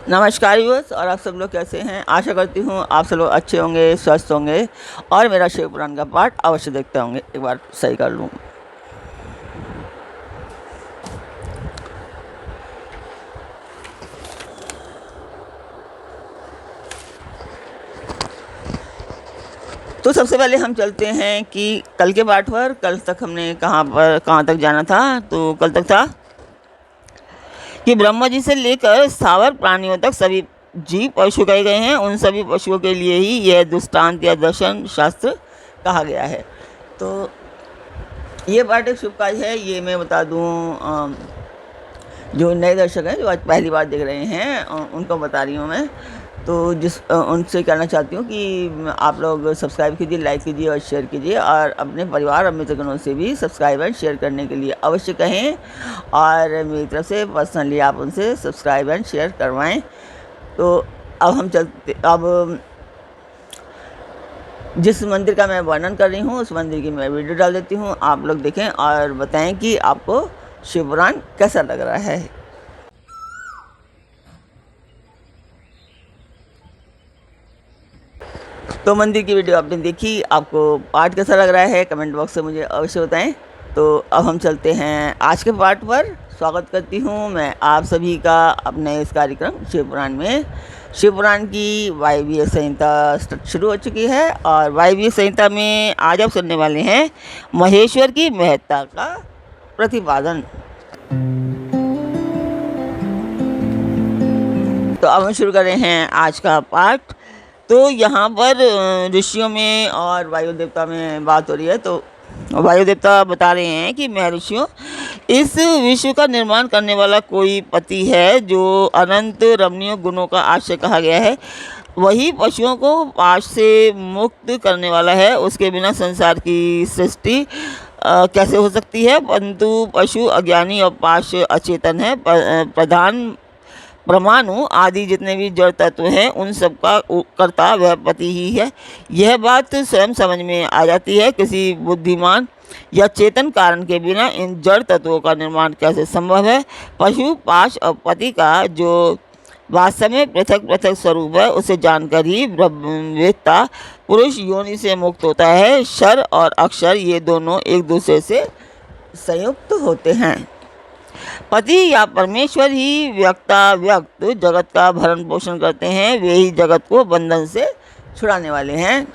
नमस्कार व्यूअर्स, और आप सब लोग कैसे हैं। आशा करती हूँ आप सब लोग अच्छे होंगे, स्वस्थ होंगे और मेरा शिव पुराण का पाठ अवश्य देखते होंगे। एक बार सही कर लूँ। तो सबसे पहले हम चलते हैं कि कल के पाठ पर। कल तक हमने कहाँ तक जाना था। तो कल तक था कि ब्रह्मा जी से लेकर स्थावर प्राणियों तक सभी जीव पशु कहे गए हैं। उन सभी पशुओं के लिए ही यह दृष्टांत या दर्शन शास्त्र कहा गया है। तो ये पाठ एक शुभ कार्य है। ये मैं बता दूं, जो नए दर्शक हैं, जो आज पहली बार देख रहे हैं, उनको बता रही हूँ मैं। तो उनसे कहना चाहती हूँ कि आप लोग सब्सक्राइब कीजिए, लाइक कीजिए और शेयर कीजिए, और अपने परिवार और मित्रगणों से भी सब्सक्राइब एंड शेयर करने के लिए अवश्य कहें। और मेरी तरफ से पर्सनली आप उनसे सब्सक्राइब एंड शेयर करवाएं। तो अब जिस मंदिर का मैं वर्णन कर रही हूँ उस मंदिर की मैं वीडियो डाल देती हूँ। आप लोग देखें और बताएं कि आपको शिव पुराण कैसा लग रहा है। तो मंदिर की वीडियो आपने देखी, आपको पाठ कैसा लग रहा है कमेंट बॉक्स से मुझे अवश्य बताएं। तो अब हम चलते हैं आज के पाठ पर। स्वागत करती हूँ मैं आप सभी का अपने इस कार्यक्रम शिव पुराण में। शिव पुराण की वायवीय संहिता शुरू हो चुकी है, और वायवीय संहिता में आज आप सुनने वाले हैं महेश्वर की महत्ता का प्रतिपादन। तो अब हम शुरू कर रहे हैं आज का पाठ। तो यहाँ पर ऋषियों में और वायु देवता में बात हो रही है। तो वायु देवता बता रहे हैं कि महर्षियों, इस विश्व का निर्माण करने वाला कोई पति है जो अनंत रमणीय गुणों का आश्रय कहा गया है। वही पशुओं को पाश से मुक्त करने वाला है। उसके बिना संसार की सृष्टि कैसे हो सकती है। परंतु पशु अज्ञानी और पाश अचेतन है। प्रधान परमाणु आदि जितने भी जड़ तत्व हैं उन सब का कर्ता वह पति ही है। यह बात स्वयं समझ में आ जाती है। किसी बुद्धिमान या चेतन कारण के बिना इन जड़ तत्वों का निर्माण कैसे संभव है। पशु पाश और पति का जो वास्तव में पृथक पृथक स्वरूप है उसे जानकर ही ब्रह्मवेत्ता पुरुष योनि से मुक्त होता है। क्षर और अक्षर ये दोनों एक दूसरे से संयुक्त होते हैं। पति या परमेश्वर ही व्यक्त जगत का भरण पोषण करते हैं। वे ही जगत को बंधन से छुड़ाने वाले हैं।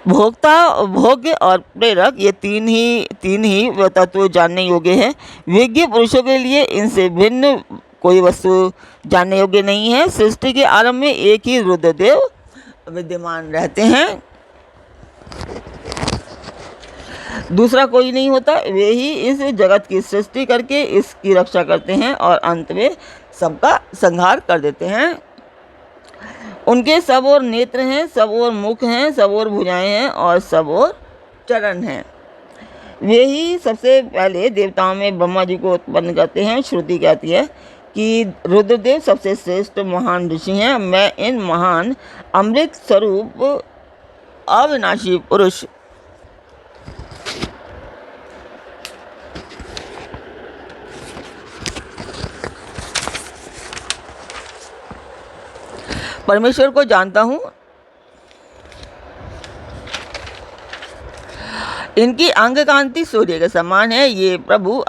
भोक्ता, भोग्य और प्रेरक ये तीन ही तत्व जानने योग्य हैं। विज्ञ पुरुषों के लिए इनसे भिन्न कोई वस्तु जानने योग्य नहीं है। सृष्टि के आरंभ में एक ही रुद्रदेव विद्यमान रहते हैं, दूसरा कोई नहीं होता। वे ही इस जगत की सृष्टि करके इसकी रक्षा करते हैं और अंत में सबका संहार कर देते हैं। उनके सब और नेत्र हैं, सब और मुख हैं, सब और भुजाएं हैं और सब और चरण हैं। वे ही सबसे पहले देवताओं में ब्रह्मा जी को उत्पन्न करते हैं। श्रुति कहती है कि रुद्रदेव सबसे श्रेष्ठ महान ऋषि हैं। मैं इन महान अमृत स्वरूप अविनाशी पुरुष परमेश्वर को जानता हूँ। इनकी अंग कांति सूर्य के समान है। ये प्रभु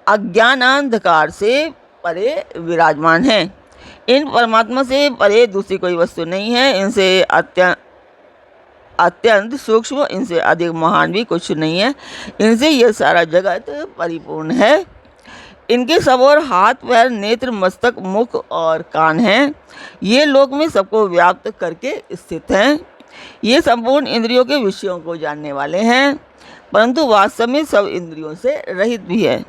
अज्ञानांधकार से परे विराजमान हैं। इन परमात्मा से परे दूसरी कोई वस्तु नहीं है। इनसे अत्यंत सूक्ष्म, इनसे अधिक महान भी कुछ नहीं है। इनसे यह सारा जगत परिपूर्ण है। इनके सब और हाथ, पैर, नेत्र, मस्तक, मुख और कान हैं। ये लोक में सबको व्याप्त करके स्थित हैं। ये संपूर्ण इंद्रियों के विषयों को जानने वाले हैं, परंतु वास्तव में सब इंद्रियों से रहित भी है।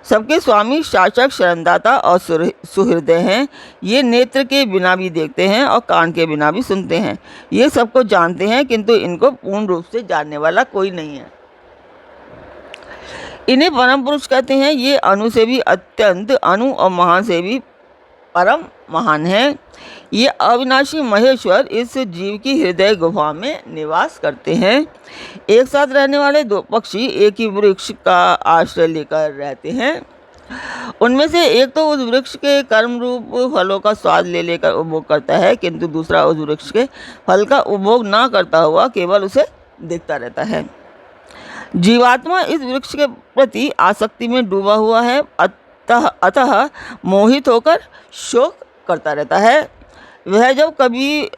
सबके स्वामी, शासक, शरणदाता और सुहृदय हैं। ये नेत्र के बिना भी देखते हैं और कान के बिना भी सुनते हैं। ये सबको जानते हैं, किंतु इनको पूर्ण रूप से जानने वाला कोई नहीं है। इन्हें परम पुरुष कहते हैं। ये अणु से भी अत्यंत अणु और महान से भी परम महान है। ये अविनाशी महेश्वर इस जीव की हृदय गुफा में निवास करते हैं। एक साथ रहने वाले दो पक्षी एक ही वृक्ष का आश्रय लेकर रहते हैं। उनमें से एक तो उस वृक्ष के कर्म रूप फलों का स्वाद ले लेकर उपभोग करता है, किंतु दूसरा उस वृक्ष के फल का उपभोग ना करता हुआ केवल उसे देखता रहता है। जीवात्मा इस वृक्ष के प्रति आसक्ति में डूबा हुआ है, अतः मोहित होकर शोक करता रहता है। वह जब कभी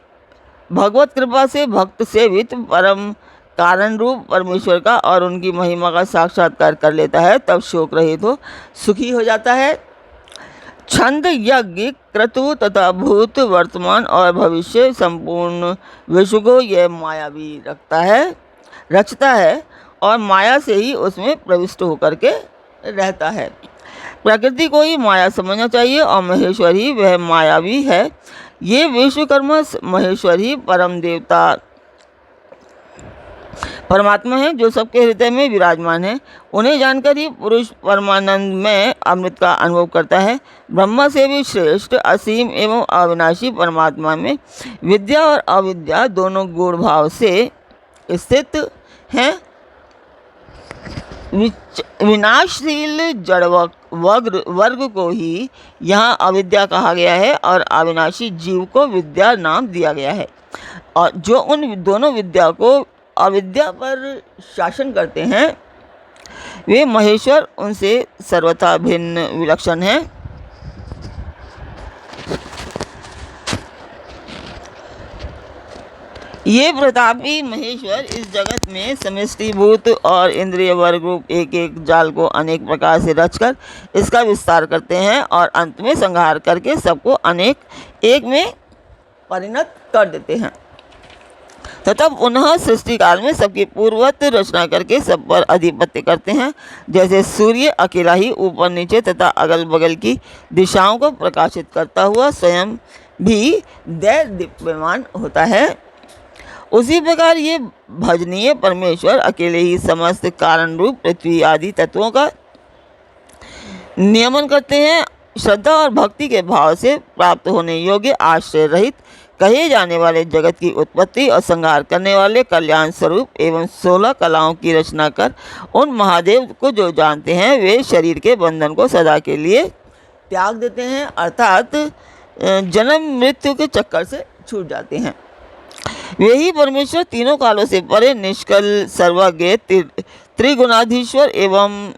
भगवत कृपा से भक्त सेवित परम कारण रूप परमेश्वर का और उनकी महिमा का साक्षात्कार कर लेता है, तब शोक रहित हो सुखी हो जाता है। छंद, यज्ञ, क्रतु तथा भूत, वर्तमान और भविष्य संपूर्ण विश्व को यह मायावी रचता है और माया से ही उसमें प्रविष्ट होकर के रहता है। प्रकृति को ही माया समझना चाहिए और महेश्वर ही वह मायावी है। ये विश्वकर्मा महेश्वर ही परम देवता परमात्मा है, जो सबके हृदय में विराजमान है। उन्हें जानकर ही पुरुष परमानंद में अमृत का अनुभव करता है। ब्रह्मा से भी श्रेष्ठ असीम एवं अविनाशी परमात्मा में विद्या और अविद्या दोनों गूढ़ भाव से स्थित हैं। विनाशशील जड़ वर्ग को ही यहाँ अविद्या कहा गया है और अविनाशी जीव को विद्या नाम दिया गया है। और जो उन दोनों विद्या को अविद्या पर शासन करते हैं, वे महेश्वर उनसे सर्वथा भिन्न विलक्षण हैं। ये प्रतापी महेश्वर इस जगत में समष्टिभूत और इंद्रिय वर्ग रूप एक एक जाल को अनेक प्रकार से रचकर इसका विस्तार करते हैं और अंत में संहार करके सबको अनेक एक में परिणत कर देते हैं तथा पुनः सृष्टि काल में सबकी पूर्ववत रचना करके सब पर अधिपत्य करते हैं। जैसे सूर्य अकेला ही ऊपर नीचे तथा अगल बगल की दिशाओं को प्रकाशित करता हुआ स्वयं भी दीप्यमान होता है, उसी प्रकार ये भजनीय परमेश्वर अकेले ही समस्त कारण रूप पृथ्वी आदि तत्वों का नियमन करते हैं। श्रद्धा और भक्ति के भाव से प्राप्त होने योग्य आश्रय रहित कहे जाने वाले जगत की उत्पत्ति और संहार करने वाले कल्याण स्वरूप एवं 16 कलाओं की रचना कर उन महादेव को जो जानते हैं, वे शरीर के बंधन को सदा के लिए त्याग देते हैं, अर्थात जन्म मृत्यु के चक्कर से छूट जाते हैं। वे ही परमेश्वर तीनों कालों से परे निष्कल सर्वज्ञ त्रिगुणाधीश्वर एवं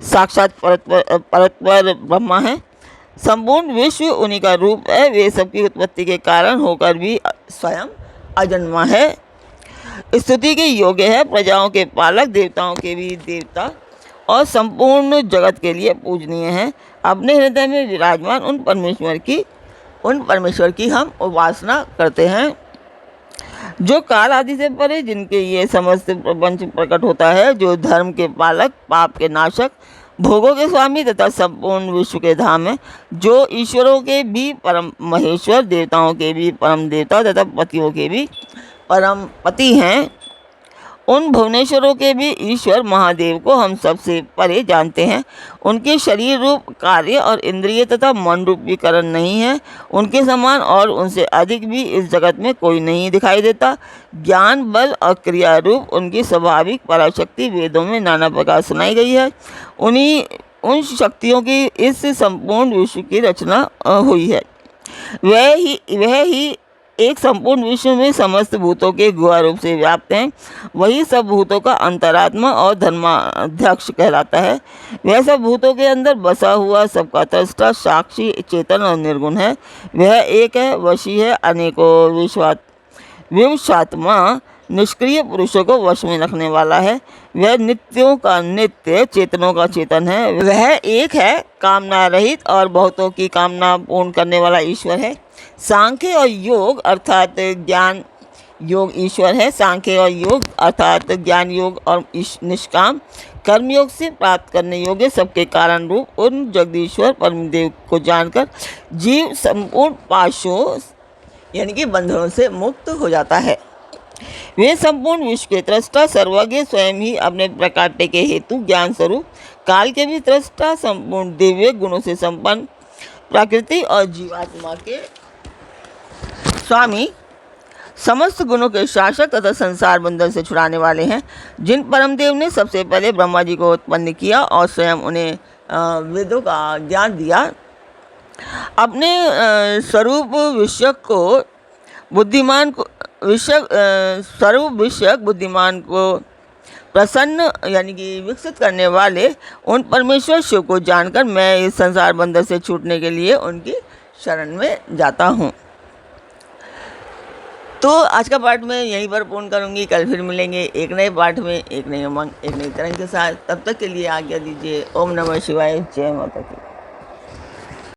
साक्षात परत्पर ब्रह्मा है। संपूर्ण विश्व उन्हीं का रूप है। वे सबकी उत्पत्ति के कारण होकर भी स्वयं अजन्मा है, स्तुति के योग्य है, प्रजाओं के पालक, देवताओं के भी देवता और संपूर्ण जगत के लिए पूजनीय है। अपने हृदय में विराजमान उन परमेश्वर की हम उपासना करते हैं, जो काल आदि से परे, जिनके ये समस्त प्रपंच प्रकट होता है, जो धर्म के पालक, पाप के नाशक, भोगों के स्वामी तथा संपूर्ण विश्व के धाम है, जो ईश्वरों के भी परम महेश्वर, देवताओं के भी परम देवता तथा पतियों के भी परम पति हैं। उन भुवनेश्वरों के भी ईश्वर महादेव को हम सबसे परे जानते हैं। उनके शरीर रूप कार्य और इंद्रिय तथा मन रूपीकरण नहीं है। उनके समान और उनसे अधिक भी इस जगत में कोई नहीं दिखाई देता। ज्ञान, बल और क्रिया रूप उनकी स्वाभाविक पराशक्ति वेदों में नाना प्रकार सुनाई गई है। उन शक्तियों की इस संपूर्ण विश्व की रचना हुई है। वह ही एक संपूर्ण विश्व में समस्त भूतों के गुहा रूप से व्याप्त हैं। वही सब भूतों का अंतरात्मा और धर्माध्यक्ष कहलाता है। वह सब भूतों के अंदर बसा हुआ सबका दृष्टा, साक्षी, चेतन और निर्गुण है। वह एक है, वशी है, अनेकों विवशात्मा निष्क्रिय पुरुषों को वश में रखने वाला है। वह नित्यों का नित्य, चेतनों का चेतन है। वह एक है, कामना रहित और बहुतों की कामना पूर्ण करने वाला ईश्वर है। सांख्य और योग अर्थात ज्ञान योग ईश्वर है। सांख्य और योग अर्थात ज्ञान योग और निष्काम कर्मयोग से प्राप्त करने योग्य सबके कारण रूप उन जगदीश्वर परमदेव को जानकर जीव संपूर्ण पाशों यानी कि बंधनों से मुक्त हो जाता है। वे संपूर्ण विश्व के दृष्टा, सर्वज्ञ, स्वयं ही अपने प्रकाट्य के हेतु ज्ञान स्वरूप, काल के भी दृष्टा, संपूर्ण दिव्य गुणों से संपन्न, प्रकृति और जीवात्मा के स्वामी, समस्त गुणों के शासक तथा संसार बंधन से छुड़ाने वाले हैं। जिन परमदेव ने सबसे पहले ब्रह्मा जी को उत्पन्न किया और स्वयं उन्हें वेदों का ज्ञान दिया। अपने स्वरूप विषयक को बुद्धिमान को स्वरूप विषयक बुद्धिमान को प्रसन्न यानी कि विकसित करने वाले उन परमेश्वर शिव को जानकर मैं इस संसार बंधन से छूटने के लिए उनकी शरण में जाता हूँ। तो आज का पाठ मैं यहीं पर पूर्ण करूँगी। कल फिर मिलेंगे एक नए पाठ में, एक नई उमंग, एक नई तरंग के साथ। तब तक के लिए आज्ञा दीजिए। ओम नमः शिवाय। जय माता की।